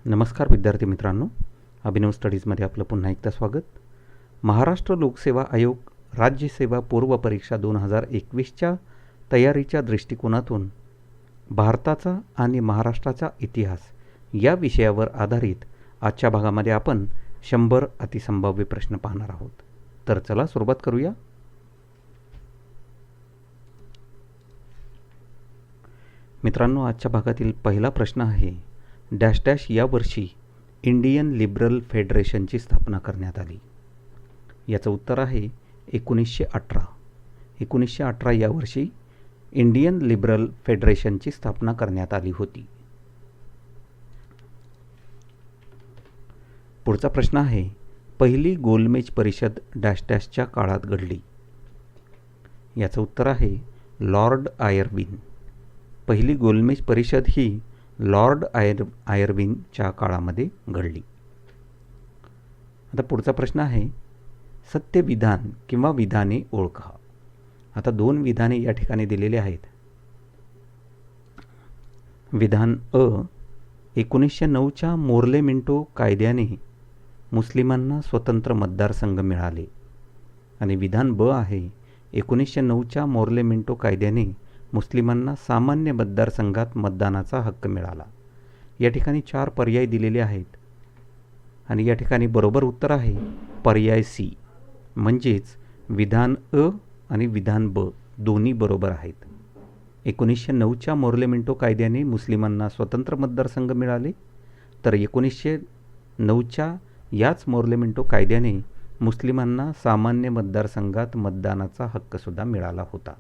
नमस्कार विद्यार्थी मित्रांनो, अभिनव स्टडीजमध्ये आपलं पुन्हा एकदा स्वागत. महाराष्ट्र लोकसेवा आयोग राज्यसेवा पूर्व परीक्षा 2021च्या तयारीच्या दृष्टिकोनातून भारताचा आणि महाराष्ट्राचा इतिहास या विषयावर आधारित आजच्या भागामध्ये आपण 100 अतिसंभाव्य प्रश्न पाहणार आहोत. तर चला सुरुवात करूया. मित्रांनो, आजच्या भागातील पहिला प्रश्न आहे, डॅश डॅश या वर्षी इंडियन लिबरल फेडरेशनची स्थापना करण्यात आली. याचं उत्तर आहे 1918. 1918 या वर्षी इंडियन लिबरल फेडरेशनची स्थापना करण्यात आली होती. पुढचा प्रश्न आहे, पहिली गोलमेज परिषद डॅश डॅशच्या काळात घडली. याचं उत्तर आहे लॉर्ड आयर्विन. पहिली गोलमेज परिषद ही लॉर्ड आयर्विनच्या काळामध्ये घडली. आता पुढचा प्रश्न आहे, सत्यविधान किंवा विधाने ओळखा. आता 2 विधाने या ठिकाणी दिलेले आहेत. विधान अ, 1909च्या मोर्ले मिंटो कायद्याने मुस्लिमांना स्वतंत्र मतदारसंघ मिळाले. आणि विधान ब आहे, 1909च्या मोर्ले मिंटो कायद्याने मुस्लिमांना सामान्य मतदारसंघात मतदानाचा हक्क मिळाला. या ठिकाणी 4 पर्याय दिलेले आहेत आणि या ठिकाणी बरोबर उत्तर आहे पर्याय सी, म्हणजेच विधान अ आणि विधान ब दोन्ही बरोबर आहेत. 1909च्या मोर्ले मिंटो कायद्याने मुस्लिमांना स्वतंत्र मतदारसंघ मिळाले, तर 1909च्या याच मोर्ले मिंटो कायद्याने मुस्लिमांना सामान्य मतदारसंघात मतदानाचा हक्कसुद्धा मिळाला होता.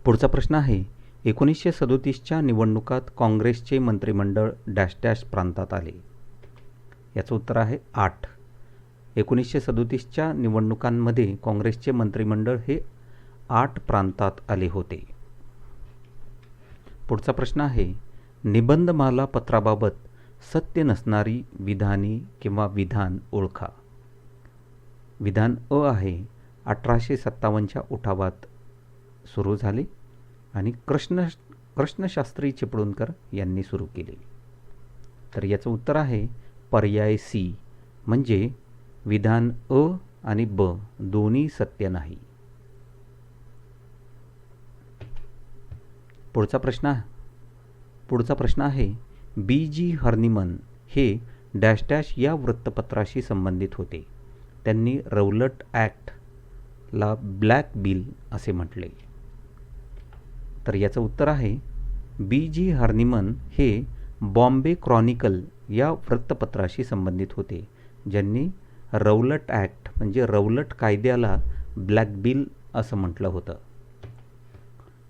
पुढचा प्रश्न आहे, 1937च्या निवडणुकात काँग्रेसचे मंत्रिमंडळ डॅश डॅश प्रांतात आले. याचं उत्तर आहे 8. 1937च्या निवडणुकांमध्ये काँग्रेसचे मंत्रिमंडळ हे 8 प्रांतात आले होते. पुढचा प्रश्न आहे, निबंधमाला पत्राबाबत सत्य नसणारी विधाने किंवा विधान ओळखा. विधान अ आहे, 1857च्या उठावात सुरू झाले आणि कृष्णशास्त्री चिपळूणकर यांनी सुरू केले. तर याचं उत्तर आहे पर्याय सी, म्हणजे विधान अ आणि ब दोन्ही सत्य नाही. पुढचा प्रश्न आहे, बी जी हर्निमन हे डॅश डॅश या वृत्तपत्राशी संबंधित होते. त्यांनी रौलट ॲक्टला ब्लॅक बिल असे म्हटले. तर याचं उत्तर आहे बी जी हर्निमन हे बॉम्बे क्रॉनिकल या वृत्तपत्राशी संबंधित होते, ज्यांनी रौलट ॲक्ट म्हणजे रौलट कायद्याला ब्लॅक बिल असं म्हटलं होतं.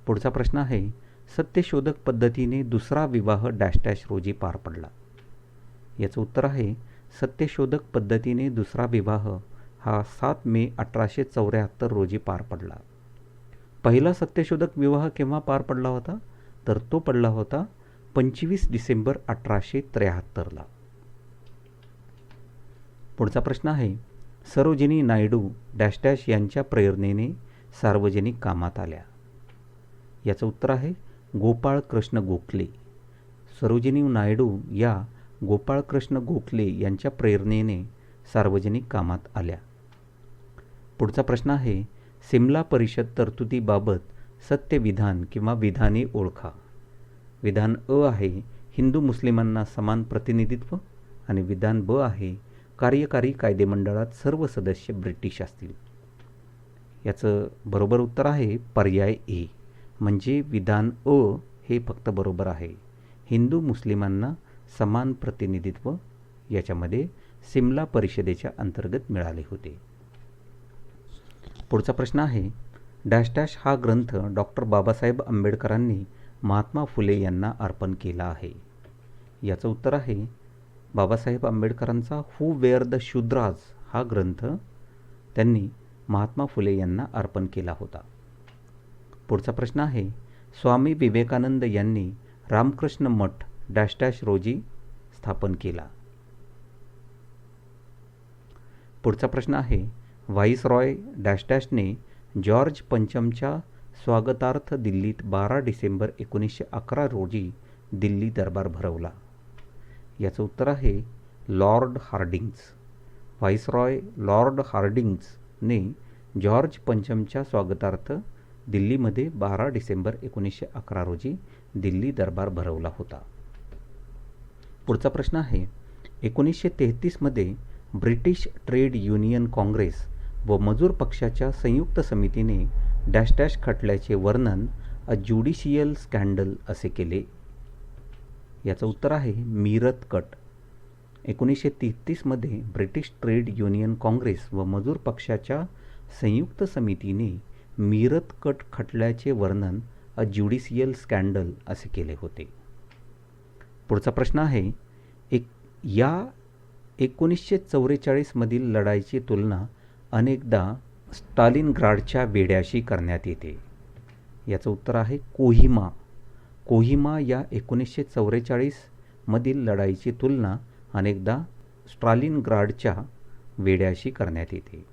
पुढचा प्रश्न आहे, सत्यशोधक पद्धतीने दुसरा विवाह डॅश डॅश रोजी पार पडला. याचं उत्तर आहे सत्यशोधक पद्धतीने दुसरा विवाह हा 7 मे 1874 रोजी पार पडला. पहिला सत्यशोधक विवाह केव्हा पार पडला होता, तर तो पडला होता 25 डिसेंबर 1873ला. पुढचा प्रश्न आहे, सरोजिनी नायडू डॅश डॅश यांच्या प्रेरणेने सार्वजनिक कामात आल्या. याचं उत्तर आहे गोपाळ कृष्ण गोखले. सरोजिनी नायडू या गोपाळ कृष्ण गोखले यांच्या प्रेरणेने सार्वजनिक कामात आल्या. पुढचा प्रश्न आहे, सिमला परिषद तरतुदीबाबत सत्य विधान किंवा विधाने ओळखा. विधान अ आहे, हिंदू मुस्लिमांना समान प्रतिनिधित्व आणि विधान ब आहे, कार्यकारी कायदेमंडळात सर्व सदस्य ब्रिटिश असतील. याचं बरोबर उत्तर आहे पर्याय ए, म्हणजे विधान अ हे फक्त बरोबर आहे. हिंदू मुस्लिमांना समान प्रतिनिधित्व याच्यामध्ये सिमला परिषदेच्या अंतर्गत मिळाले होते. पुढचा प्रश्न आहे, डॅश डॅश हा ग्रंथ डॉक्टर बाबासाहेब आंबेडकरांनी महात्मा फुले यांना अर्पण केला आहे. याचं उत्तर आहे बाबासाहेब आंबेडकरांचा हू वेअर द शूद्राज हा ग्रंथ त्यांनी महात्मा फुले यांना अर्पण केला होता. पुढचा प्रश्न आहे, स्वामी विवेकानंद यांनी रामकृष्ण मठ डॅश डॅश रोजी स्थापन केला. पुढचा प्रश्न आहे, व्हाईसरॉय डॅश डॅशने जॉर्ज पंचमच्या स्वागतार्थ दिल्लीत 12 डिसेंबर 1911 रोजी दिल्ली दरबार भरवला? याचं उत्तर आहे लॉर्ड हार्डिंग्ज. व्हाईसरॉय लॉर्ड हार्डिंग्जने जॉर्ज पंचमच्या स्वागतार्थ दिल्लीमध्ये 12 डिसेंबर 1911 रोजी दिल्ली दरबार भरवला होता. पुढचा प्रश्न आहे 1933मध्ये ब्रिटिश ट्रेड युनियन काँग्रेस व मजूर पक्षाच्या संयुक्त समितीने डॅश डॅश खटल्याचे वर्णन अ ज्युडिशियल स्कॅन्डल असे केले? याचं उत्तर आहे मीरत कट. 1933मध्ये ब्रिटिश ट्रेड युनियन काँग्रेस व मजूर पक्षाच्या संयुक्त समितीने मीरत कट खटल्याचे वर्णन अ ज्युडिशियल स्कॅन्डल असे केले होते. पुढचा प्रश्न आहे या 1944मधील लढाईची तुलना अनेकदा स्टालिनग्राडच्या वेढ्याशी करण्यात येते. याचं उत्तर आहे कोहिमा. कोहिमा या 1944मधील लढाईची तुलना अनेकदा स्टालिनग्राडच्या वेढ्याशी करण्यात येते.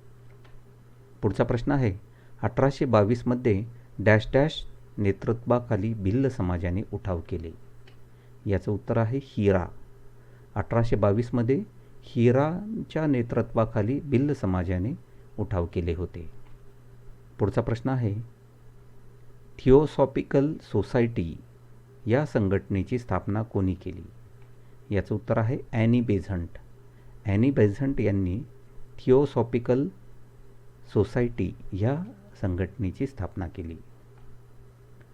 पुढचा प्रश्न आहे 1822मध्ये डॅश डॅश नेतृत्वाखाली भिल्ल समाजाने उठाव केले? याचं उत्तर आहे हिरा. 1822मध्ये हिराच्या नेतृत्वाखाली भिल्ल समाजाने उठाव केले होते. पुढचा प्रश्न आहे थिओसॉफिकल सोसायटी या संघटनेची स्थापना कोणी केली? याचं उत्तर आहे ॲनी बेझंट. ॲनी बेझंट यांनी थिओसॉफिकल सोसायटी या संघटनेची स्थापना केली.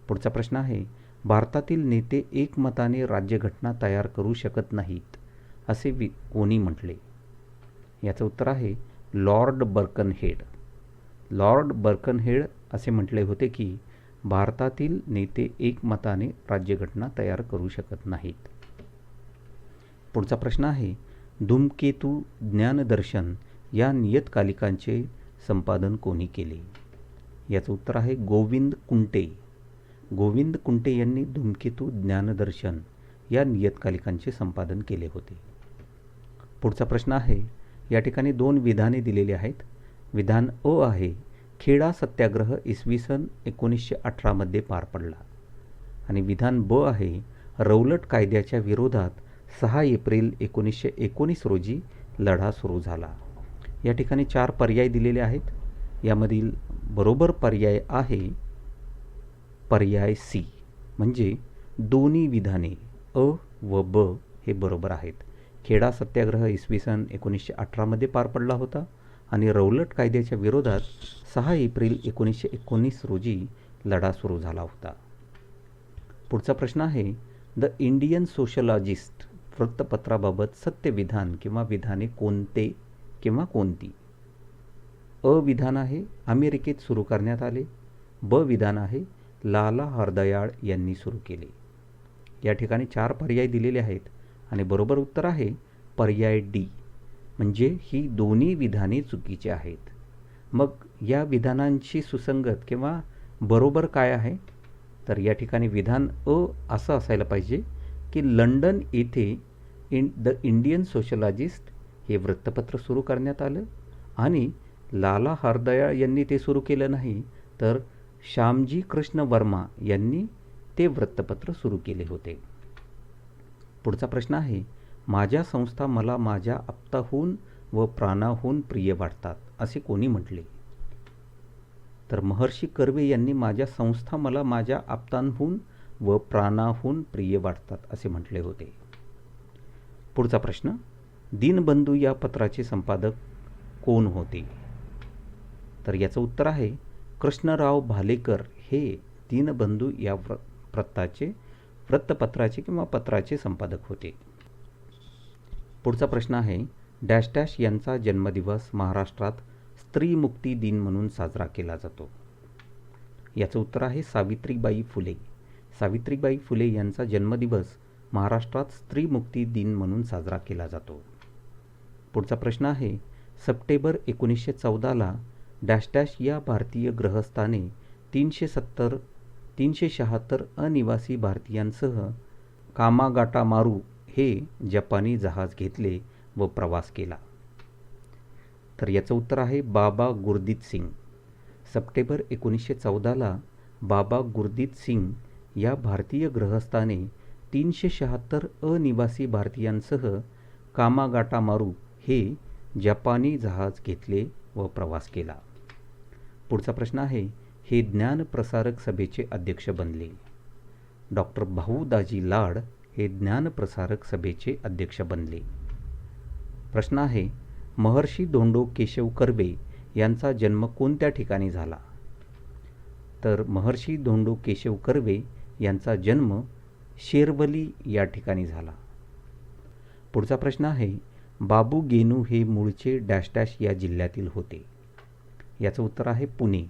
पुढचा प्रश्न आहे भारतातील नेते एकमताने राज्यघटना तयार करू शकत नाहीत असे कोणी म्हटले? याचं उत्तर आहे लॉर्ड बर्कनहेड. लॉर्ड बर्कनहेड असे म्हटले होते की भारतातील नेते एकमताने राज्यघटना तयार करू शकत नाहीत. पुढचा प्रश्न आहे धूमकेतू ज्ञानदर्शन या नियतकालिकांचे संपादन कोणी केले? याचं उत्तर आहे गोविंद कुंटे. गोविंद कुंटे यांनी धूमकेतू ज्ञानदर्शन या नियतकालिकांचे संपादन केले होते. पुढचा प्रश्न आहे या ठिकाणी 2 विधाने दिलेली आहेत. विधान अ आहे खेडा सत्याग्रह इसवी सन 1918मध्ये पार पडला आणि विधान ब आहे रौलट कायद्याच्या विरोधात 6 एप्रिल 1919 रोजी लढा सुरू झाला. या ठिकाणी 4 पर्याय दिलेले आहेत. यामधील बरोबर पर्याय आहे पर्याय सी, म्हणजे दोन्ही विधाने अ व ब हे बरोबर आहेत. खेडा सत्याग्रह इसवी सन 1918मध्ये पार पडला होता आणि रौलट कायद्याच्या विरोधात 6 एप्रिल 1919 रोजी लढा सुरू झाला होता. पुढचा प्रश्न आहे द इंडियन सोशलॉजिस्ट वृत्तपत्राबाबत सत्य विधान किंवा विधाने कोणते किंवा कोणती? अ विधान आहे अमेरिकेत सुरू करण्यात आले. ब विधान आहे लाला हरदयाळ यांनी सुरू केले. या ठिकाणी 4 पर्याय दिलेले आहेत आणि बरोबर उत्तर आहे पर्याय डी, म्हणजे ही दोन्ही विधाने चुकीची आहेत. मग या विधानांची सुसंगत किंवा बरोबर काय आहे? तर या ठिकाणी विधान अ असं असायला पाहिजे की लंडन येथे द इंडियन सोशलॉजिस्ट हे वृत्तपत्र सुरू करण्यात आलं आणि लाला हरदयाळ यांनी ते सुरू केलं नाही, तर श्यामजी कृष्ण वर्मा यांनी ते वृत्तपत्र सुरू केले होते. पुढचा प्रश्न आहे माझ्या संस्था मला माझ्या आप्ताहून व प्राणाहून प्रिय वाटतात असे कोणी म्हटले? तर महर्षी कर्वे यांनी माझ्या संस्था मला माझ्या आप्तांहून व प्राणाहून प्रिय वाटतात असे म्हटले होते. पुढचा प्रश्न दीनबंधू या पत्राचे संपादक कोण होते? तर याचं उत्तर आहे कृष्णराव भालेकर हे दीनबंधू या वृत्तपत्राचे किंवा पत्राचे संपादक होते. पुढचा प्रश्न आहे डॅश डॅश यांचा जन्मदिवस महाराष्ट्रात स्त्री मुक्ती दिन म्हणून साजरा केला जातो. याचं उत्तर आहे सावित्रीबाई फुले. सावित्रीबाई फुले यांचा जन्मदिवस महाराष्ट्रात स्त्री मुक्ती दिन म्हणून साजरा केला जातो. पुढचा प्रश्न आहे सप्टेंबर 1914ला डॅश डॅश या भारतीय ग्रहस्थाने 376 अनिवासी भारतीयांसह कामागाटामारू हे जपानी जहाज घेतले व प्रवास केला. तर याचं उत्तर आहे बाबा गुरदीत सिंग. सप्टेंबर 1914ला बाबा गुरदीत सिंग या भारतीय ग्रहस्थाने 376 अनिवासी भारतीयांसह कामागाटामारू हे जपानी जहाज घेतले व प्रवास केला. पुढचा प्रश्न आहे, हे ज्ञानप्रसारक सभेचे अध्यक्ष बनले. डॉक्टर भाऊ दाजी लाड हे ज्ञानप्रसारक सभेचे अध्यक्ष बनले. प्रश्न आहे, महर्षी धोंडो केशव कर्वे यांचा जन्म कोणत्या ठिकाणी झाला? तर महर्षी धोंडो केशव कर्वे यांचा जन्म शेरवली या ठिकाणी झाला. पुढचा प्रश्न आहे, बाबू गेनू हे मूळचे डॅश डॅश या जिल्ह्यातील होते. याचं उत्तर आहे पुणे.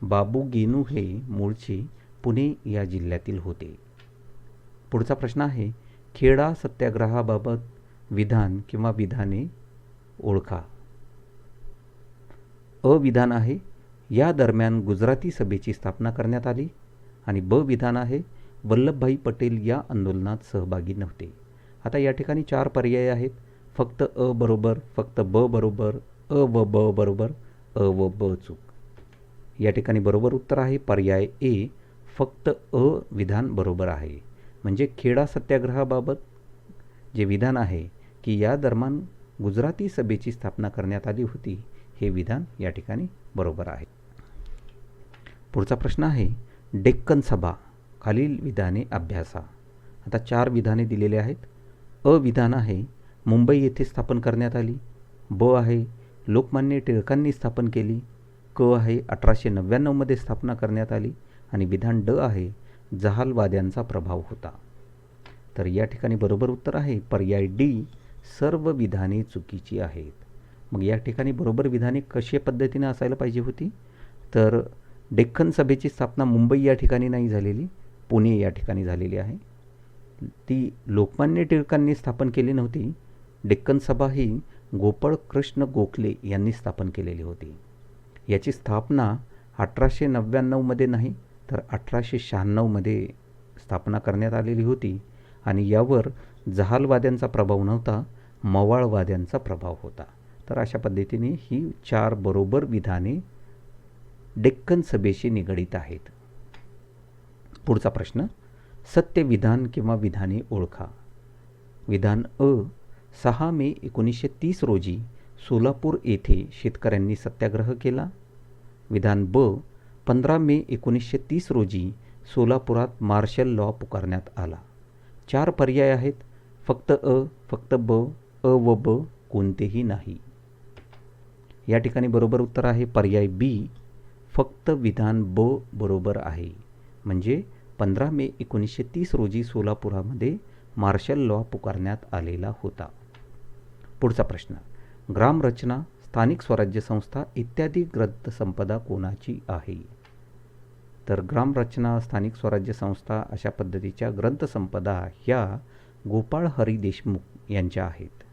बाबू गेनू हे मूळचे पुणे या जिल्ह्यातील होते. पुढचा प्रश्न आहे, खेडा सत्याग्रहाबाबत विधान किंवा विधाने ओळखा. अ विधान आहे, या दरम्यान गुजराती सभेची स्थापना करण्यात आली. आणि ब विधान आहे, वल्लभभाई पटेल या आंदोलनात सहभागी नव्हते. आता या ठिकाणी 4 पर्याय आहेत. फक्त अ बरोबर, फक्त ब बरोबर, अ व ब बरोबर, अ व ब चूक. या ठिकाणी बरोबर उत्तर आहे पर्याय ए, फक्त अ विधान बरोबर आहे. म्हणजे खेडा सत्याग्रहाबाबत जे विधान आहे की या दरम्यान गुजराती सभेची स्थापना करण्यात आली होती, हे विधान या ठिकाणी बरोबर आहे. पुढचा प्रश्न आहे, डेक्कन सभा खालील विधाने अभ्यासा. आता 4 विधाने दिलेले आहेत. अ विधान आहे, मुंबई येथे स्थापन करण्यात आली. ब आहे, लोकमान्य टिळकांनी स्थापन केली. क आहे, 1899 मध्ये स्थापना करण्यात आली. आणि विधान ड आहे, जहालवाद्यांचा प्रभाव होता. तर या ठिकाणी बरोबर उत्तर आहे पर्याय डी, सर्व विधाने चुकीची आहेत. मग या ठिकाणी बरोबर विधाने कशा पद्धतीने असायला पाहिजे होती? तर डेक्कन सभेची स्थापना मुंबई या ठिकाणी नाही झालेली, पुणे या ठिकाणी झालेली आहे. ती लोकमान्य टिळकांनी स्थापन केली नव्हती. डेक्कन सभा ही गोपाळ कृष्ण गोखले यांनी स्थापन केलेली होती. याची स्थापना 1899 मध्ये नाही तर 1896 मध्ये स्थापना करण्यात आलेली होती. आणि यावर जहालवाद्यांचा प्रभाव नव्हता, मवाळवाद्यांचा प्रभाव होता. तर अशा पद्धतीने ही 4 बरोबर विधाने डेक्कन सभेशी निगडीत आहेत. पुढचा प्रश्न, सत्य विधान किंवा विधाने ओळखा. विधान अ, 6 मे 1930 रोजी सोलापूर येथे शेतकऱ्यांनी सत्याग्रह केला. विधान ब, 15 मे 1930 रोजी सोलापुरात मार्शल लॉ पुकारण्यात आला. 4 पर्याय आहेत. फक्त अ, फक्त ब, अ व ब कोणतेही नाही. या ठिकाणी बरोबर उत्तर आहे पर्याय बी, फक्त विधान ब बरोबर आहे. म्हणजे 15 मे 1930 रोजी सोलापुरामध्ये मार्शल लॉ पुकारण्यात आलेला होता. पुढचा प्रश्न, ग्रामरचना, स्थानिक स्वराज्य संस्था इत्यादी ग्रंथसंपदा कोणाची आहे? तर ग्रामरचना, स्थानिक स्वराज्य संस्था अशा पद्धतीच्या ग्रंथसंपदा ह्या गोपाळ हरी देशमुख यांच्या आहेत.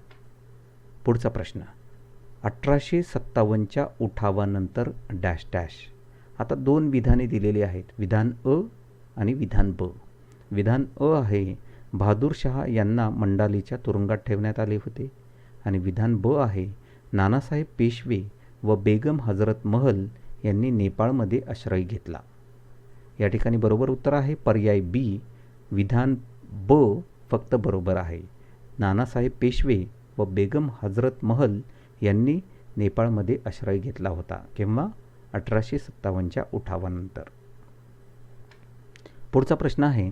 पुढचा प्रश्न, 1857च्या उठावानंतर डॅश डॅश. आता 2 विधाने दिलेली आहेत. विधान अ आणि विधान ब. विधान अ आहे, बहादूर शाह यांना मंडालीच्या तुरुंगात ठेवण्यात आले होते. आणि विधान ब आहे, नानासाहेब पेशवे व बेगम हजरत महल यांनी नेपाळमध्ये आश्रय घेतला. या ठिकाणी बरोबर उत्तर आहे पर्याय बी, विधान ब फक्त बरोबर आहे. नानासाहेब पेशवे व बेगम हजरत महल यांनी नेपाळमध्ये आश्रय घेतला होता. केव्हा? 1857च्या उठावानंतर. पुढचा प्रश्न आहे,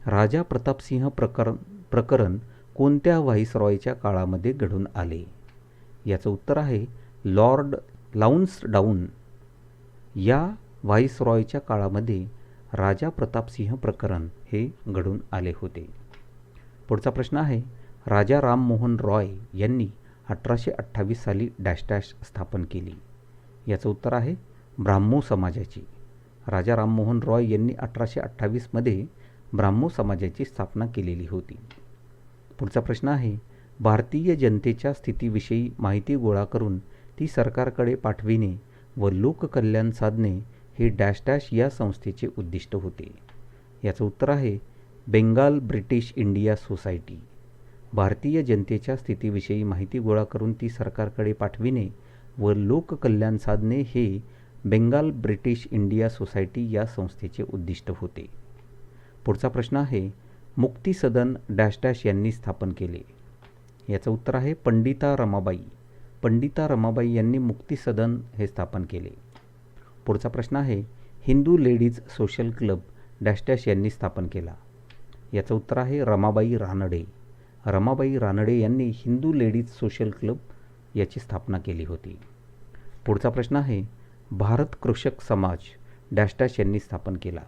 राजा प्रतापसिंह प्रकरण कोणत्या व्हाईसरॉयच्या काळामध्ये घडून आले? याचं उत्तर आहे लॉर्ड लाउन्सडाऊन या व्हाईसरॉयच्या काळामध्ये राजा प्रतापसिंह प्रकरण हे घडून आले होते. पुढचा प्रश्न आहे, राजा राममोहन रॉय यांनी 1828 साली डॅश डॅश स्थापन केली. याचं उत्तर आहे ब्राह्मो समाजाची. राजा राममोहन रॉय यांनी 1828 मध्ये ब्राह्मो समाजाची स्थापना केलेली होती. पुढचा प्रश्न आहे, भारतीय जनतेच्या स्थितीविषयी माहिती गोळा करून ती सरकारकडे पाठविणे व लोककल्याण साधणे हे डॅश डॅश या संस्थेचे उद्दिष्ट होते. याचं उत्तर आहे बेंगाल ब्रिटिश इंडिया सोसायटी. भारतीय जनतेच्या स्थितीविषयी माहिती गोळा करून ती सरकारकडे पाठविणे व लोककल्याण साधणे हे बेंगाल ब्रिटिश इंडिया सोसायटी या संस्थेचे उद्दिष्ट होते. पुढचा प्रश्न आहे, मुक्ती सदन डॅश डॅश यांनी स्थापन केले? याचं उत्तर आहे पंडिता रमाबाई. पंडिता रमाबाई यांनी मुक्ती सदन हे स्थापन केले. पुढचा प्रश्न आहे Hindu ladies social club dash dash यांनी स्थापन केला? याचं उत्तर आहे रमाबाई रानडे. रमाबाई रानडे यांनी हिंदू लेडीज सोशल क्लब याची स्थापना केली होती. पुढचा प्रश्न आहे भारत कृषक समाज डॅश डॅश यांनी स्थापन केला?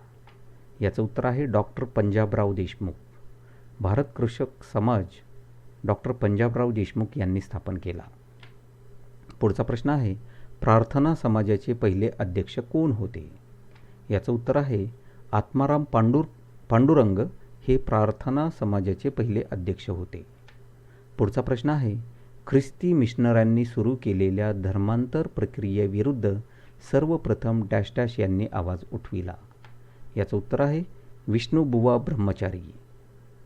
याचं उत्तर आहे डॉक्टर पंजाबराव देशमुख. भारत कृषक समाज डॉक्टर पंजाबराव देशमुख यांनी स्थापन केला. पुढचा प्रश्न आहे प्रार्थना समाजाचे पहिले अध्यक्ष कोण होते? याचं उत्तर आहे आत्माराम पांडुरंग हे प्रार्थना समाजाचे पहिले अध्यक्ष होते. पुढचा प्रश्न आहे ख्रिस्ती मिशनऱ्यांनी सुरू केलेल्या धर्मांतर प्रक्रियेविरुद्ध सर्वप्रथम डॅश डॅश यांनी आवाज उठविला? याचं उत्तर आहे विष्णुबुवा ब्रह्मचारी.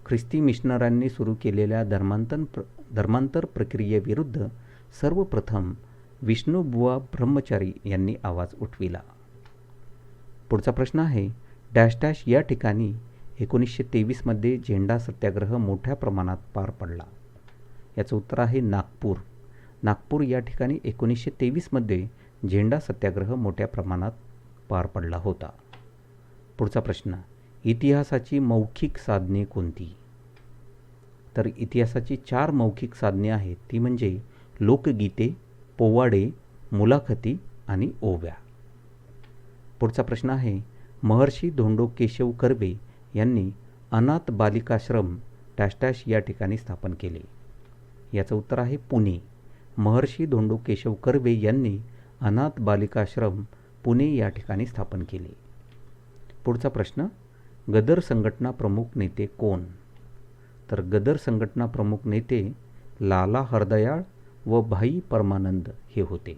ख्रिस्ती मिशनऱ्यांनी सुरू केलेल्या धर्मांतर प्रक्रियेविरुद्ध सर्वप्रथम विष्णुबुवा ब्रह्मचारी यांनी आवाज उठविला. पुढचा प्रश्न आहे डॅश डॅश या ठिकाणी 1923मध्ये झेंडा सत्याग्रह मोठ्या प्रमाणात पार पडला? याचं उत्तर आहे नागपूर. नागपूर या ठिकाणी 1923मध्ये झेंडा सत्याग्रह मोठ्या प्रमाणात पार पडला होता. पुढचा प्रश्न इतिहासाची मौखिक साधने कोणती? तर इतिहासाची 4 मौखिक साधने आहेत. ती म्हणजे लोकगीते, पोवाडे, मुलाखती आणि ओव्या. पुढचा प्रश्न आहे महर्षी धोंडो केशव कर्वे यांनी अनाथ बालिकाश्रम डॅश डॅश या ठिकाणी स्थापन केले? याचं उत्तर आहे पुणे. महर्षी धोंडो केशव कर्वे यांनी अनाथ बालिकाश्रम पुणे या ठिकाणी स्थापन केले. पुढचा प्रश्न गदर संघटना प्रमुख नेते कोण? तर गदर संघटना प्रमुख नेते लाला हरदयाळ व भाई परमानंद हे होते.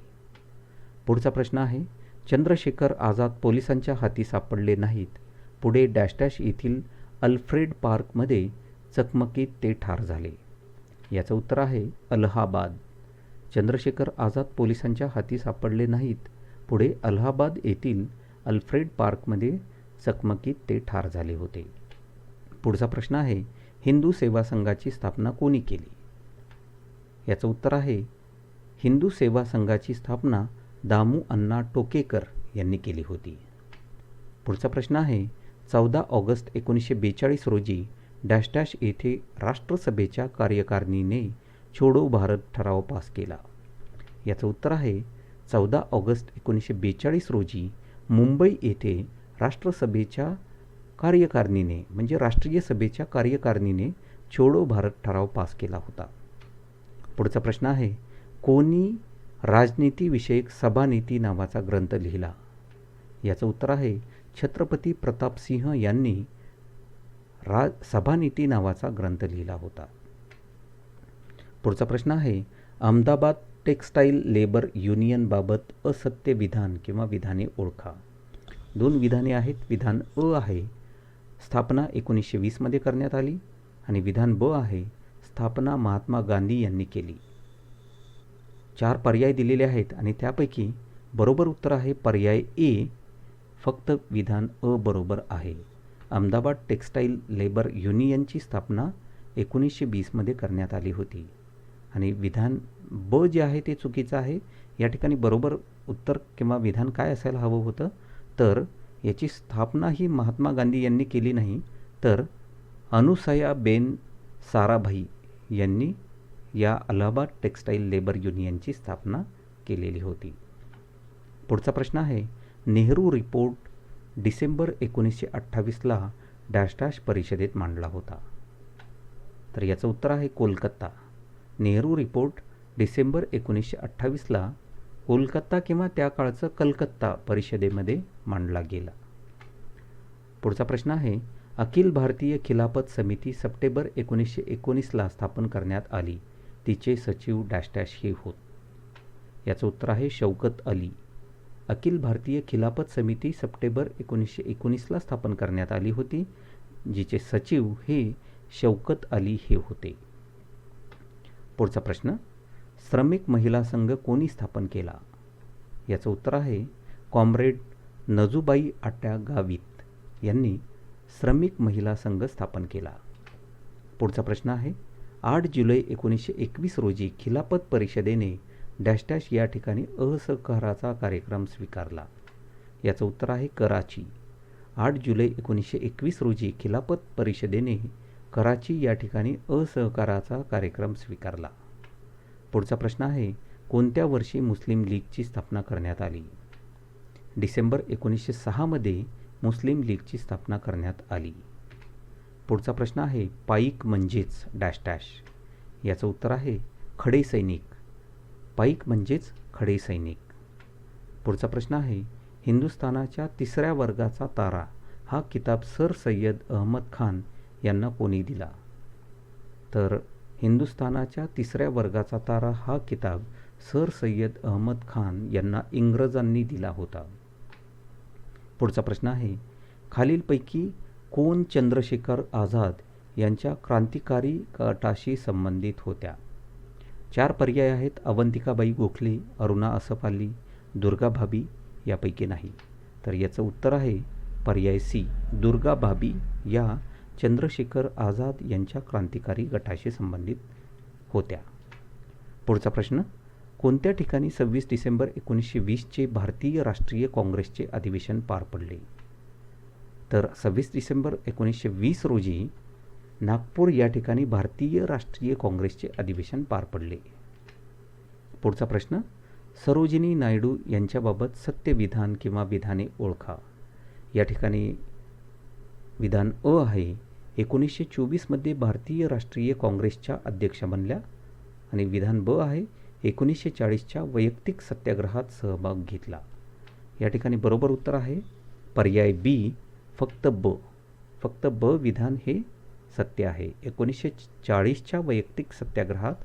पुढचा प्रश्न आहे चंद्रशेखर आझाद पोलिसांच्या हाती सापडले नाहीत. पुढे डॅश डॅश येथील अल्फ्रेड पार्कमध्ये चकमकीत ते ठार झाले? याचं उत्तर आहे अलाहाबाद. चंद्रशेखर आझाद पोलिसांच्या हाती सापडले नाहीत. पुढे अलाहाबाद येथील अल्फ्रेड पार्कमध्ये चकमकीत ते ठार झाले होते. पुढचा प्रश्न आहे हिंदू सेवा संघाची स्थापना कोणी केली? याचं उत्तर आहे हिंदू सेवा संघाची स्थापना दामू अण्णा टोकेकर यांनी केली होती. पुढचा प्रश्न आहे 14 ऑगस्ट 1942 रोजी डॅश डॅश येथे राष्ट्रसभेच्या कार्यकारिणीने छोडो भारत ठराव पास केला? याचं उत्तर आहे 14 ऑगस्ट 1942 रोजी मुंबई येथे राष्ट्रसभेच्या कार्यकारिणीने म्हणजे राष्ट्रीय सभेच्या कार्यकारिणीने छोडो भारत ठराव पास केला होता. पुढचा प्रश्न आहे कोणी राजनीतीविषयक सभानीती नावाचा ग्रंथ लिहिला? याचं उत्तर आहे छत्रपती प्रतापसिंह यांनी सभानीती नावाचा ग्रंथ लिहिला होता. पुढचा प्रश्न आहे अहमदाबाद टेक्स्टाईल लेबर युनियनबाबत असत्य विधान किंवा विधाने ओळखा. 2 विधाने आहेत. विधान अ आहे स्थापना 1920मध्ये करण्यात आली आणि विधान ब आहे स्थापना महात्मा गांधी यांनी केली. 4 पर्याय दिलेले आहेत आणि त्यापैकी बरोबर उत्तर आहे पर्याय ए. फक्त विधान अ बरोबर आहे. अहमदाबाद टेक्स्टाईल लेबर युनियनची स्थापना 1920मध्ये करण्यात आली होती आणि विधान ब जे आहे ते चुकीचं आहे. या ठिकाणी बरोबर उत्तर किंवा विधान काय असायला हवं होतं तर याची स्थापना ही महात्मा गांधी यांनी केली नाही तर अनुसयाबेन साराभाई यांनी या अलाहाबाद टेक्स्टाईल लेबर युनियनची स्थापना केलेली होती. पुढचा प्रश्न आहे नेहरू रिपोर्ट डिसेंबर 1928ला डॅश डॅश परिषदेत मांडला होता? तर याचं उत्तर आहे कोलकाता. नेहरू रिपोर्ट डिसेंबर 1928ला कोलकाता किंवा त्या काळचं कलकत्ता परिषदेमध्ये मांडला गेला. पुढचा प्रश्न आहे अखिल भारतीय खिलाफत समिती सप्टेंबर 1919ला स्थापन करण्यात आली. तिचे सचिव डॅश डॅश हे होत? याचं उत्तर आहे शौकत अली. अखिल भारतीय खिलाफत समिती सप्टेंबर 1919ला स्थापन करण्यात आली होती जिचे सचिव हे शौकत अली हे होते. पुढचा प्रश्न श्रमिक महिला संघ कोणी स्थापन केला? याचं उत्तर आहे कॉम्रेड नजूबाई आट्या गावित यांनी श्रमिक महिला संघ स्थापन केला. पुढचा प्रश्न आहे 8 जुलै 1921 रोजी खिलाफत परिषदेने डॅश डॅश या ठिकाणी असहकाराचा कार्यक्रम स्वीकारला. याचं उत्तर आहे कराची. 8 जुलै 1921 रोजी खिलाफत परिषदेने कराची या ठिकाणी असहकाराचा कार्यक्रम स्वीकारला. पुढचा प्रश्न आहे कोणत्या वर्षी मुस्लिम लीगची स्थापना करण्यात आली? डिसेंबर 1906 मध्ये मुस्लिम लीगची स्थापना करण्यात आली. पुढचा प्रश्न आहे पाईक म्हणजेच डॅश डॅश. याचं उत्तर आहे खडे सैनिक. पाईक म्हणजेच खडे सैनिक. पुढचा प्रश्न आहे हिंदुस्थानाच्या तिसऱ्या वर्गाचा तारा हा किताब सर सय्यद अहमद खान यांना कोणी दिला? तर हिंदुस्थानाच्या तिसऱ्या वर्गाचा तारा हा किताब सर सय्यद अहमद खान यांना इंग्रजांनी दिला होता. पुढचा प्रश्न आहे खालीलपैकी कोण चंद्रशेखर आझाद यांच्या क्रांतिकारी गटाशी संबंधित होत्या? 4 पर्याय आहेत अवंतिकाबाई गोखले, अरुणा असफ अली, दुर्गा भाभी यापैकी नाही. तर याचं उत्तर आहे पर्याय सी, दुर्गा भाभी या चंद्रशेखर आझाद यांच्या क्रांतिकारी गटाशी संबंधित होत्या. पुढचा प्रश्न कोणत्या ठिकाणी 26 डिसेंबर 1920चे भारतीय राष्ट्रीय काँग्रेसचे अधिवेशन पार पडले? तर 26 डिसेंबर 1920 रोजी नागपूर या ठिकाणी भारतीय राष्ट्रीय काँग्रेसचे अधिवेशन पार पडले. पुढचा प्रश्न सरोजिनी नायडू यांच्याबाबत सत्य विधान किंवा विधाने ओळखा. या ठिकाणी विधान अ आहे 1924 मध्ये भारतीय राष्ट्रीय काँग्रेसच्या अध्यक्ष बनल्या आणि विधान ब आहे 1940च्या वैयक्तिक सत्याग्रहात सहभाग घेतला. या ठिकाणी बरोबर उत्तर आहे पर्याय बी, फक्त ब विधान हे सत्य आहे. 1940च्या वैयक्तिक सत्याग्रहात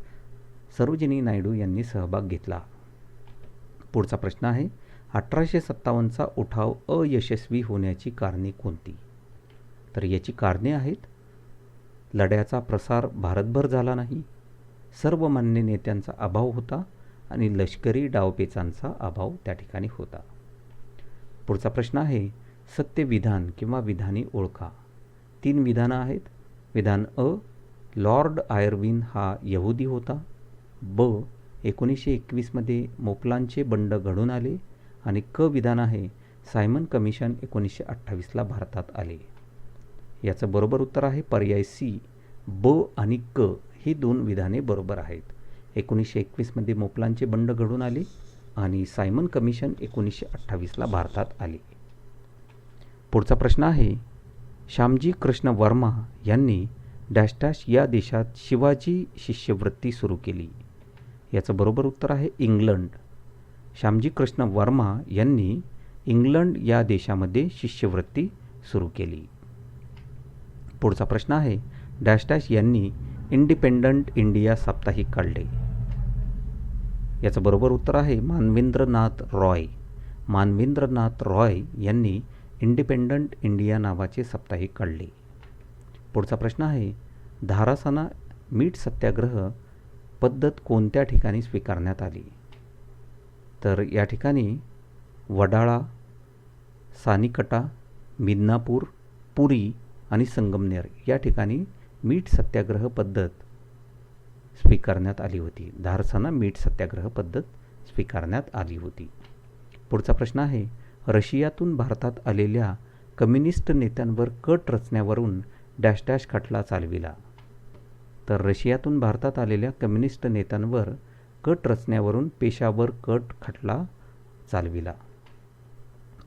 सरोजिनी नायडू यांनी सहभाग घेतला. पुढचा प्रश्न आहे 1857चा उठाव अयशस्वी होण्याची कारणे कोणती? तर याची कारणे आहेत लढ्याचा प्रसार भारतभर झाला नाही, सर्वमान्य नेत्यांचा अभाव होता आणि लष्करी डावपेचांचा अभाव त्या ठिकाणी होता. पुढचा प्रश्न आहे सत्य विधान किंवा विधाने ओळखा. 3 विधानं आहेत. विधान अ लॉर्ड आयर्विन हा यहुदी होता. ब 1921 मध्ये मोपलांचे बंड घडून आले आणि क विधान आहे सायमन कमिशन 1928ला भारतात आले. याचं बरोबर उत्तर आहे पर्याय सी, ब आणि क ही 2 विधाने बरोबर आहेत. 1921 मध्ये मोपलांचे बंड घडून आले आणि सायमन कमिशन 1928ला भारतात आले. पुढचा प्रश्न आहे श्यामजी कृष्ण वर्मा यांनी डॅश डॅश या देशात शिवाजी शिष्यवृत्ती सुरू केली. याचं बरोबर उत्तर आहे इंग्लंड. श्यामजी कृष्ण वर्मा यांनी इंग्लंड या देशामध्ये शिष्यवृत्ती सुरू केली. पुढचा प्रश्न आहे डॅश डॅश यांनी इंडिपेंडंट इंडिया साप्ताहिक काढले. याचं बरोबर उत्तर आहे मानवेंद्रनाथ रॉय. मानवेंद्रनाथ रॉय यांनी इंडिपेंडंट इंडिया नावाचे साप्ताहिक काढले. पुढचा प्रश्न आहे धारासाना मीठ सत्याग्रह पद्धत कोणत्या ठिकाणी स्वीकारण्यात आली? तर या ठिकाणी वडाळा, सानिकटा, मिदनापूर, पुरी आणि संगमनेर या ठिकाणी मीठ सत्याग्रह पद्धत स्वीकारण्यात आली होती. धारसाना मीठ सत्याग्रह पद्धत स्वीकारण्यात आली होती. पुढचा प्रश्न आहे रशियातून भारतात आलेल्या कम्युनिस्ट नेत्यांवर कट रचण्यावरून डॅश डॅश खटला चालविला. तर रशियातून भारतात आलेल्या कम्युनिस्ट नेत्यांवर कट रचण्यावरून पेशावर कट खटला चालविला.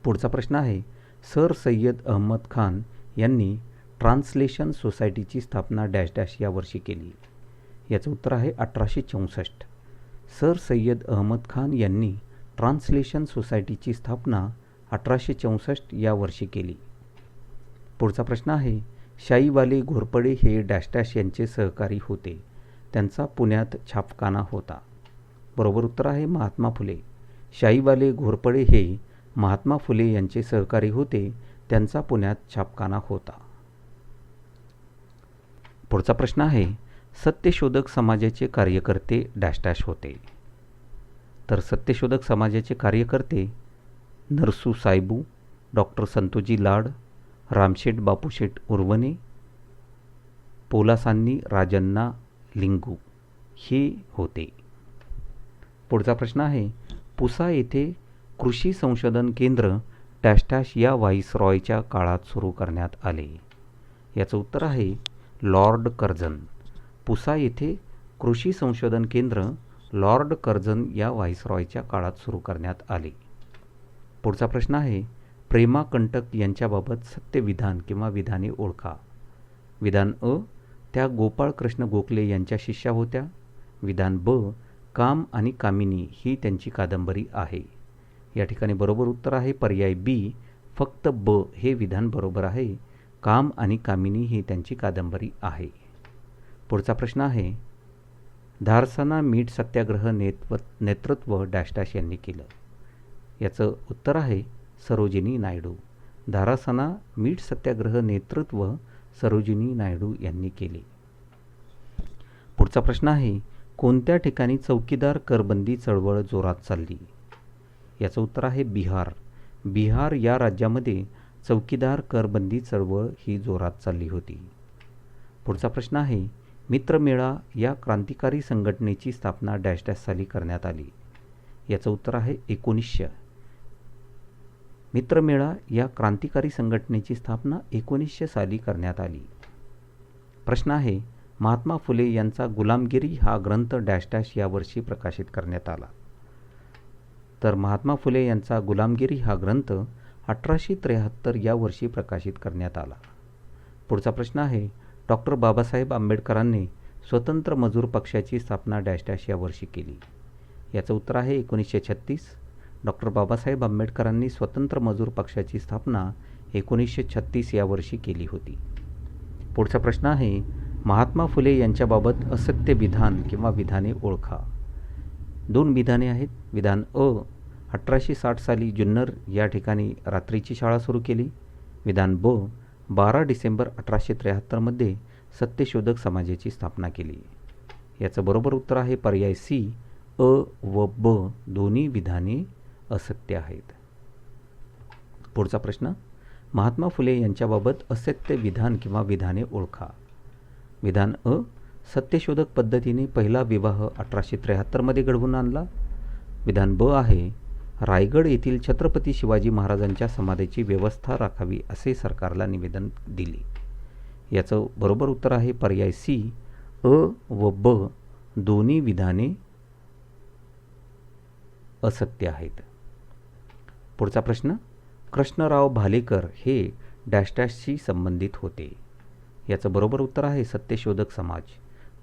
पुढचा प्रश्न आहे सर सय्यद अहमद खान यांनी ट्रान्सलेशन सोसायटीची स्थापना डॅश डॅश या वर्षी केली. याचं उत्तर आहे 1864. सर सय्यद अहमद खान यांनी ट्रान्सलेशन सोसायटीची स्थापना 1864 या वर्षी केली. पुढचा प्रश्न आहे शाईवाले घोरपडे हे डॅश डॅश यांचे सहकारी होते. त्यांचा पुण्यात छापखाना होता. बरोबर उत्तर आहे महात्मा फुले. शाईवाले घोरपडे हे महात्मा फुले यांचे सहकारी होते. त्यांचा पुण्यात छापखाना होता. पुढचा प्रश्न आहे सत्यशोधक समाजाचे कार्यकर्ते डॅश डॅश होते. तर सत्यशोधक समाजाचे कार्यकर्ते नरसू सायबू, डॉक्टर संतोजी लाड, रामशेठ बापूशेठ उर्वने, पोलासांनी राजांना लिंगू हे होते. पुढचा प्रश्न आहे, पुसा येथे कृषी संशोधन केंद्र डॅश डॅश या व्हाईसरॉयच्या काळात सुरू करण्यात आले. याचं उत्तर आहे लॉर्ड कर्झन. पुसा येथे कृषी संशोधन केंद्र लॉर्ड कर्झन या व्हाईसरॉयच्या काळात सुरू करण्यात आले. पुढचा प्रश्न आहे, प्रेमा कंटक यांच्याबाबत सत्य विधान किंवा विधाने ओळखा. विधान अ, त्या गोपाळ कृष्ण गोखले यांच्या शिष्या होत्या. विधान ब, काम आणि कामिनी ही त्यांची कादंबरी आहे. या ठिकाणी बरोबर उत्तर आहे पर्याय बी, फक्त ब हे विधान बरोबर आहे. काम आणि कामिनी ही त्यांची कादंबरी आहे. पुढचा प्रश्न आहे, धारसाना मीठ सत्याग्रह नेतृत्व डॅश डॅश यांनी केलं. याचं उत्तर आहे सरोजिनी नायडू. धारासाना मीठ सत्याग्रह नेतृत्व सरोजिनी नायडू यांनी केले. पुढचा प्रश्न आहे, कोणत्या ठिकाणी चौकीदार करबंदी चळवळ जोरात चालली. याचं उत्तर आहे बिहार. बिहार या राज्यामध्ये चौकीदार करबंदी चळवळ ही जोरात चालली होती. पुढचा प्रश्न आहे, मित्रमेळा या क्रांतिकारी संघटनेची स्थापना डॅश डॅश साली करण्यात आली. याचं उत्तर आहे 1900. मित्रमेळा या क्रांतिकारी संघटनेची स्थापना 1900 साली करण्यात आली. प्रश्न आहे, महात्मा फुले यांचा गुलामगिरी हा ग्रंथ डॅश डॅश या वर्षी प्रकाशित करण्यात आला. तर महात्मा फुले यांचा गुलामगिरी हा ग्रंथ 1873 या वर्षी प्रकाशित करण्यात आला. पुढचा प्रश्न आहे, डॉक्टर बाबासाहेब आंबेडकरांनी स्वतंत्र मजूर पक्षाची स्थापना डॅश डॅश या वर्षी केली. याचं उत्तर आहे 1936. डॉक्टर बाबासाहेब आंबेडकरांनी स्वतंत्र मजूर पक्षाची स्थापना 1936 या वर्षी केली होती. पुढचा प्रश्न आहे, महात्मा फुले यांच्याबाबत असत्य विधान किंवा विधाने ओळखा. 2 विधाने आहेत. विधान अ, 1860 साली जुन्नर या ठिकाणी रात्रीची शाळा सुरू केली. विधान ब, 12 डिसेंबर 1873 सत्यशोधक समाजाची स्थापना केली. याचं बरोबर उत्तर आहे पर्याय सी, अ व ब दोन्ही विधाने असत्य आहेत. पुढचा प्रश्न, महात्मा फुले यांच्याबाबत असत्य विधान किंवा विधाने ओळखा. विधान अ, सत्यशोधक पद्धतीने पहिला विवाह 1873 घडवून आणला. विधान ब आहे, रायगड येथील छत्रपती शिवाजी महाराजांच्या समाधीची व्यवस्था राखावी असे सरकारला निवेदन दिले. याचं बरोबर उत्तर आहे पर्याय सी, अ व ब दोन्ही विधाने असत्य आहेत. पुढचा प्रश्न, कृष्णराव भालेकर हे डॅश डॅशशी संबंधित होते. याचं बरोबर उत्तर आहे सत्यशोधक समाज.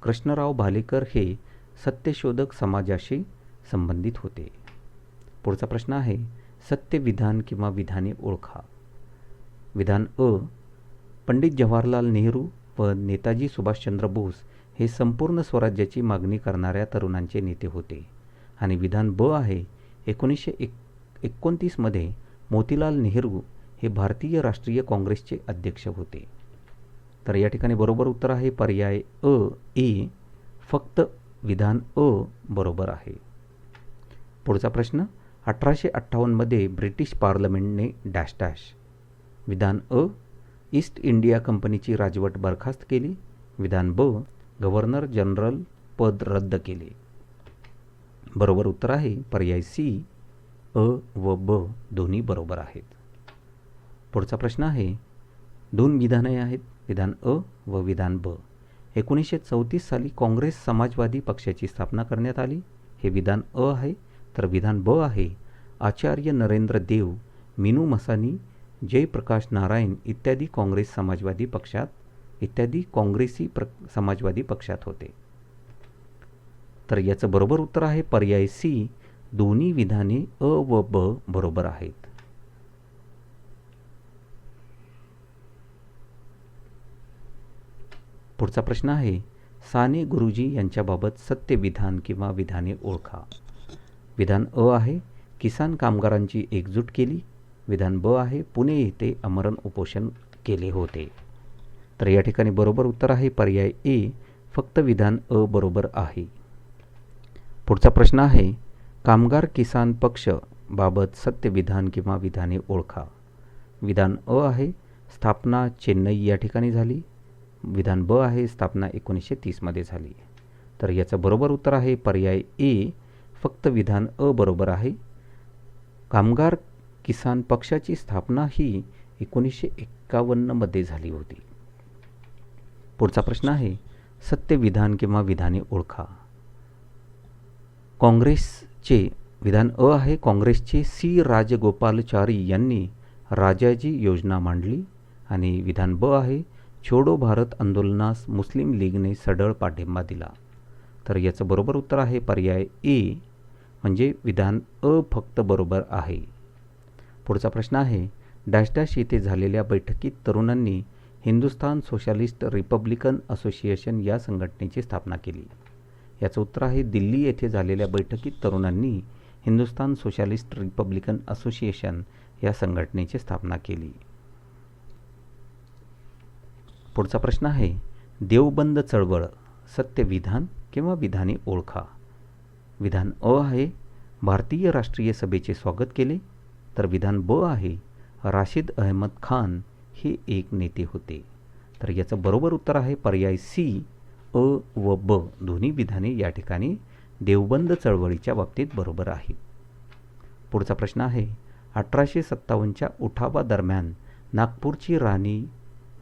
कृष्णराव भालेकर हे सत्यशोधक समाजाशी संबंधित होते. पुढचा प्रश्न आहे, सत्य विधान किंवा विधाने ओळखा. विधान अ, पंडित जवाहरलाल नेहरू व नेताजी सुभाषचंद्र बोस हे संपूर्ण स्वराज्याची मागणी करणाऱ्या तरुणांचे नेते होते. आणि विधान ब आहे, 1929 मोतीलाल नेहरू हे भारतीय राष्ट्रीय काँग्रेसचे अध्यक्ष होते. तर या ठिकाणी बरोबर उत्तर आहे पर्याय अ ए, फक्त विधान अ बरोबर आहे. पुढचा प्रश्न, 1858 ब्रिटिश पार्लमेंटने डॅश डॅश. विधान अ, ईस्ट इंडिया कंपनीची राजवट बरखास्त केली. विधान ब, गव्हर्नर जनरल पद रद्द केले. बरोबर उत्तर आहे पर्याय सी, अ व ब दोन्ही बरोबर आहेत. पुढचा प्रश्न आहे, 2 विधाने आहेत. विधान अ व विधान ब. 1934 साली काँग्रेस समाजवादी पक्षाची स्थापना करण्यात आली. हे विधान अ आहे. तर विधान ब आहे, आचार्य नरेंद्र देव, मीनू मसानी, जयप्रकाश नारायण इत्यादी काँग्रेसी समाजवादी पक्षात होते. तर याचं बरोबर उत्तर आहे पर्याय सी, दोन्ही विधाने अ व ब बरोबर आहेत. पुढचा प्रश्न आहे, साने गुरुजी यांच्याबाबत सत्य विधान किंवा विधाने ओळखा. विधान अ आहे, किसान कामगारांची एकजूट केली. विधान ब आहे, पुणे येथे आमरण उपोषण केले होते. तर या ठिकाणी बरोबर उत्तर आहे पर्याय ए, फक्त विधान अ बरोबर आहे. पुढचा प्रश्न आहे, कामगार किसान पक्ष बाबत सत्य विधान किंवा विधाने ओळखा. विधान अ आहे, स्थापना चेन्नई या ठिकाणी झाली. विधान ब आहे स्थापना 1930मध्ये झाली. तर याचं बरोबर उत्तर आहे पर्याय ए. फक्त विधान अ बरोबर आहे. कामगार किसान पक्षाची स्थापना ही 1951मध्ये झाली होती. पुढचा प्रश्न आहे सत्य विधान किंवा विधाने ओळखा. काँग्रेसचे विधान अ आहे काँग्रेसचे सी राजगोपालचारी यांनी राजाजी योजना मांडली. आणि विधान ब आहे छोडो भारत आंदोलनास मुस्लिम लीगने सढळ पाठिंबा दिला. तर याचं बरोबर उत्तर आहे पर्याय ए म्हणजे विधान अ फक्त बरोबर आहे. पुढचा प्रश्न आहे डॅश डॅश येथे झालेल्या बैठकीत तरुणांनी हिंदुस्थान सोशलिस्ट रिपब्लिकन असोसिएशन या संघटनेची स्थापना केली. याचं उत्तर आहे दिल्ली येथे झालेल्या बैठकीत तरुणांनी हिंदुस्थान सोशलिस्ट रिपब्लिकन असोसिएशन या संघटनेची स्थापना केली. पुढचा प्रश्न आहे देवबंद चळवळ सत्य विधान किंवा विधाने ओळखा. विधान अ आहे भारतीय राष्ट्रीय सभेचे स्वागत केले. तर विधान ब आहे राशिद अहमद खान हे एक नेते होते. तर याचं बरोबर उत्तर आहे पर्याय सी. अ व ब दोन्ही विधाने या ठिकाणी देवबंद चळवळीच्या बाबतीत बरोबर आहेत. पुढचा प्रश्न आहे 1857च्या उठावादरम्यान नागपूरची राणी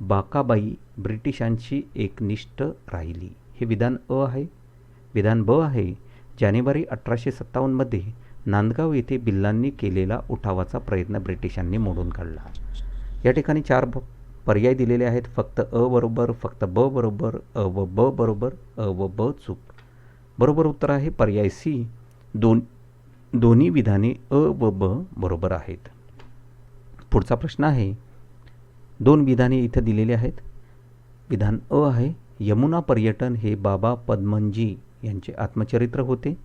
बाकाबाई ब्रिटिशांची एकनिष्ठ राहिली. हे विधान अ आहे. विधान ब आहे जानेवारी 1857मध्ये नांदगाव येथे भिल्लांनी केलेला उठावाचा प्रयत्न ब्रिटिशांनी मोडून काढला. या ठिकाणी 4 पर्याय दिलेले आहेत. फक्त अ बरोबर, फक्त ब बरोबर, अ व ब बरोबर, अ व ब चूक. बरोबर उत्तर आहे पर्याय सी. दोन्ही विधाने अ व ब बरोबर आहेत. पुढचा प्रश्न आहे 2 विधाने इथं दिलेली आहेत. विधान अ आहे यमुना पर्यटन हे बाबा पद्मनजी यांचे आत्मचरित्र होते.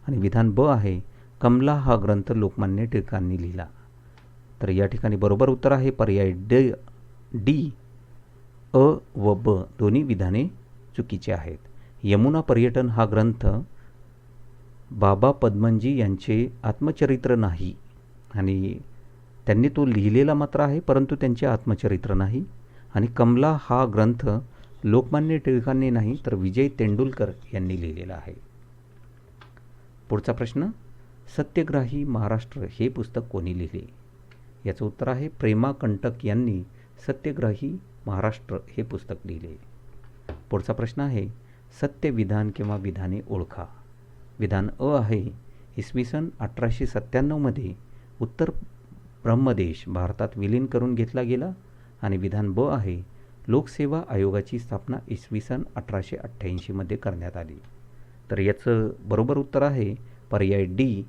आणि विधान ब आहे कमला हा ग्रंथ लोकमान्य टिळकांनी लिहिला. तर या ठिकाणी बरोबर उत्तर आहे पर्याय डी. अ व ब दोन्ही विधाने चुकीचे आहेत. यमुना पर्यटन हा ग्रंथ बाबा पद्मनजी यांचे आत्मचरित्र नाही आणि त्यांनी तो लिहिलेला मात्र आहे परंतु त्यांचे आत्मचरित्र नाही. आणि कमला हा ग्रंथ लोकमान्य टिळकांनी नाही तर विजय तेंडुलकर यांनी लिहिलेला आहे. पुढचा प्रश्न सत्यग्राही महाराष्ट्र हे पुस्तक कोणी लिहिले. याचं उत्तर आहे प्रेमा कंटक यांनी सत्यग्राही महाराष्ट्र हे पुस्तक लिहिले. पुढचा प्रश्न आहे सत्य विधान किंवा विधाने ओळखा. विधान अ आहे इसवी सन 1897मध्ये उत्तर ब्रह्मदेश भारतात विलीन करून घेतला गेला. आणि विधान ब आहे लोकसेवा आयोगाची स्थापना इसवी सन 1888मध्ये करण्यात आली. तर याचं बरोबर उत्तर आहे पर्याय डी.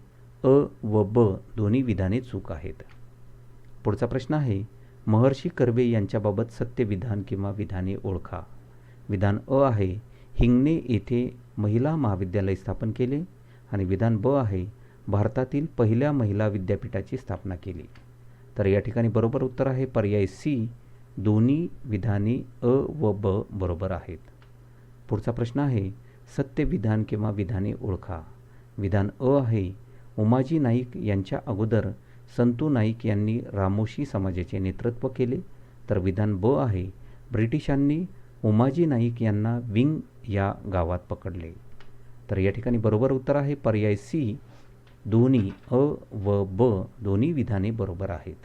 अ व ब दोन्ही विधाने चूक आहेत. पुढचा प्रश्न आहे महर्षी कर्वे यांच्याबाबत सत्य विधान किंवा विधाने ओळखा. विधान अ आहे हिंगणे येथे महिला महाविद्यालय स्थापन केले. आणि विधान ब आहे भारतातील पहिल्या महिला विद्यापीठाची स्थापना केली. तर या ठिकाणी बरोबर उत्तर आहे पर्याय सी. दोन्ही विधाने अ व ब बरोबर आहेत. पुढचा प्रश्न आहे सत्य विधान किंवा विधाने ओळखा. विधान अ आहे उमाजी नाईक यांच्या अगोदर संतू नाईक यांनी रामोशी समाजाचे नेतृत्व केले. तर विधान ब आहे ब्रिटिशांनी उमाजी नाईक यांना विंग या गावात पकडले. तर या ठिकाणी बरोबर उत्तर आहे पर्याय सी. दोन्ही अ व ब दोन्ही विधाने बरोबर आहेत.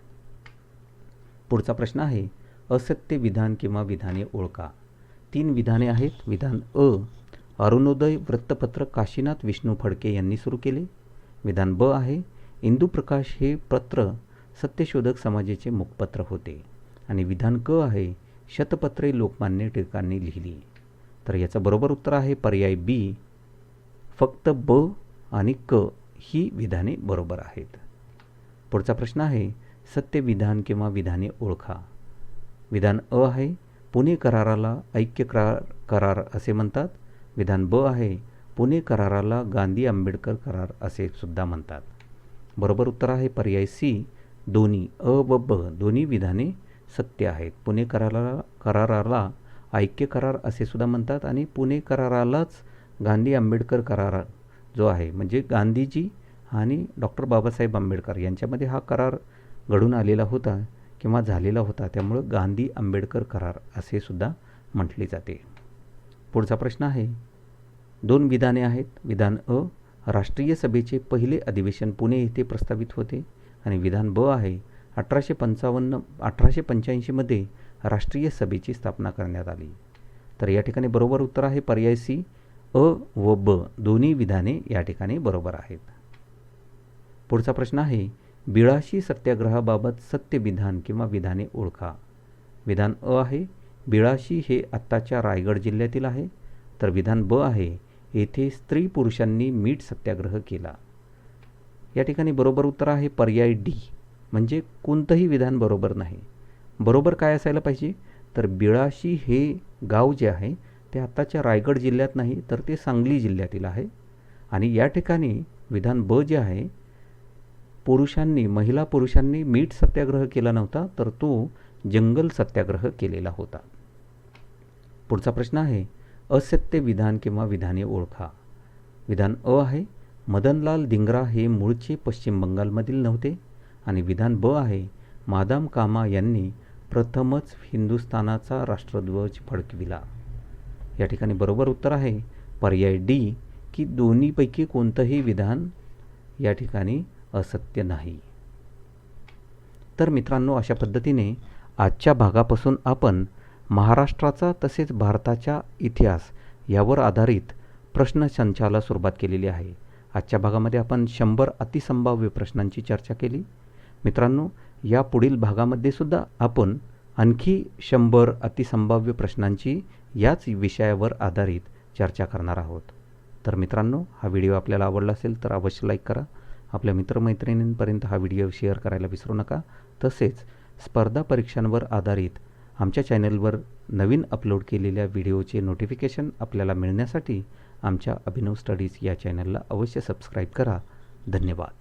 पुढचा प्रश्न आहे असत्य विधान किंवा विधाने ओळखा. 3 विधाने आहेत. विधान अ अरुणोदय वृत्तपत्र काशीनाथ विष्णू फडके यांनी सुरू केले. विधान ब आहे इंदुप्रकाश हे पत्र सत्यशोधक समाजाचे मुखपत्र होते. आणि विधान क आहे शतपत्रे लोकमान्य टिळकांनी लिहिली. तर याचं बरोबर उत्तर आहे पर्याय बी. फक्त ब आणि क ही विधाने बरोबर आहेत. पुढचा प्रश्न आहे सत्य विधान किंवा विधाने ओळखा. विधान अ आहे पुणे कराराला ऐक्य करार असे म्हणतात. विधान ब आहे पुणे कराराला गांधी आंबेडकर करार असे सुद्धा म्हणतात. बरोबर उत्तर आहे पर्याय सी. दोन्ही अ व ब दोन्ही विधाने सत्य आहेत. पुणे कराराला ऐक्य करार असे सुद्धा म्हणतात आणि पुणे करारालाच गांधी आंबेडकर करार जो आहे म्हणजे गांधीजी आणि डॉक्टर बाबासाहेब आंबेडकर यांच्यामध्ये हा करार घडून आलेला होता किंवा झालेला होता त्यामुळं गांधी आंबेडकर करार असे सुद्धा म्हटले जाते. पुढचा प्रश्न आहे, 2 विधाने आहेत. विधान अ, राष्ट्रीय सभेचे पहिले अधिवेशन पुणे येथे प्रस्तावित होते आणि विधान ब आहे, 1885मध्ये राष्ट्रीय सभेची स्थापना करण्यात आली. तर या ठिकाणी बरोबर उत्तर आहे पर्याय सी, अ व ब दोन्ही विधाने या ठिकाणी बरोबर आहेत. पुढचा प्रश्न आहे, बिळाशी सत्याग्रहाबाबत सत्य विधान किंवा विधाने ओळखा. विधान अ आहे, बिळाशी हे आत्ताच्या रायगड जिल्ह्यातील आहे. तर विधान ब आहे, येथे स्त्री पुरुषांनी मीठ सत्याग्रह केला. या ठिकाणी बरोबर उत्तर आहे पर्याय डी, म्हणजे कोणतंही विधान बरोबर नाही. बरोबर काय असायला पाहिजे, तर बिळाशी हे गाव जे आहे ते आत्ताच्या रायगड जिल्ह्यात नाही, तर ते सांगली जिल्ह्यातील आहे. आणि या ठिकाणी विधान ब जे आहे, महिला पुरुषांनी मीठ सत्याग्रह केला नव्हता, तर तो जंगल सत्याग्रह केलेला होता. पुढचा प्रश्न आहे, असत्य विधान किंवा विधाने ओळखा. विधान अ आहे, मदनलाल धिंगरा हे मूळचे पश्चिम बंगालमधील नव्हते. आणि विधान ब आहे, मादाम कामा यांनी प्रथमच हिंदुस्थानाचा राष्ट्रध्वज फडकविला. या ठिकाणी बरोबर उत्तर आहे पर्याय डी, की दोन्हीपैकी कोणतंही विधान या ठिकाणी असत्य नाही. तर मित्रांनो, अशा पद्धतीने आजच्या भागापासून आपण महाराष्ट्राचा तसेच भारताच्या इतिहास यावर आधारित प्रश्नसंचाला सुरुवात केलेली आहे. आजच्या भागामध्ये आपण 100 अतिसंभाव्य प्रश्नांची चर्चा केली. मित्रांनो, या पुढील भागामध्ये सुद्धा आपण आणखी 100 अतिसंभाव्य प्रश्नांची याच विषयावर आधारित चर्चा करणार आहोत. तर मित्रांनो, हा व्हिडिओ आपल्याला आवडला असेल तर अवश्य लाईक करा. आपल्या मित्रमैत्रिणींपर्यंत हा व्हिडिओ शेअर करायला विसरू नका. तसेच स्पर्धा परीक्षांवर आधारित आमच्या चॅनलवर नवीन अपलोड केलेल्या व्हिडिओचे नोटिफिकेशन आपल्याला मिळण्यासाठी आमच्या अभिनव स्टडीज या चॅनलला अवश्य सबस्क्राईब करा. धन्यवाद.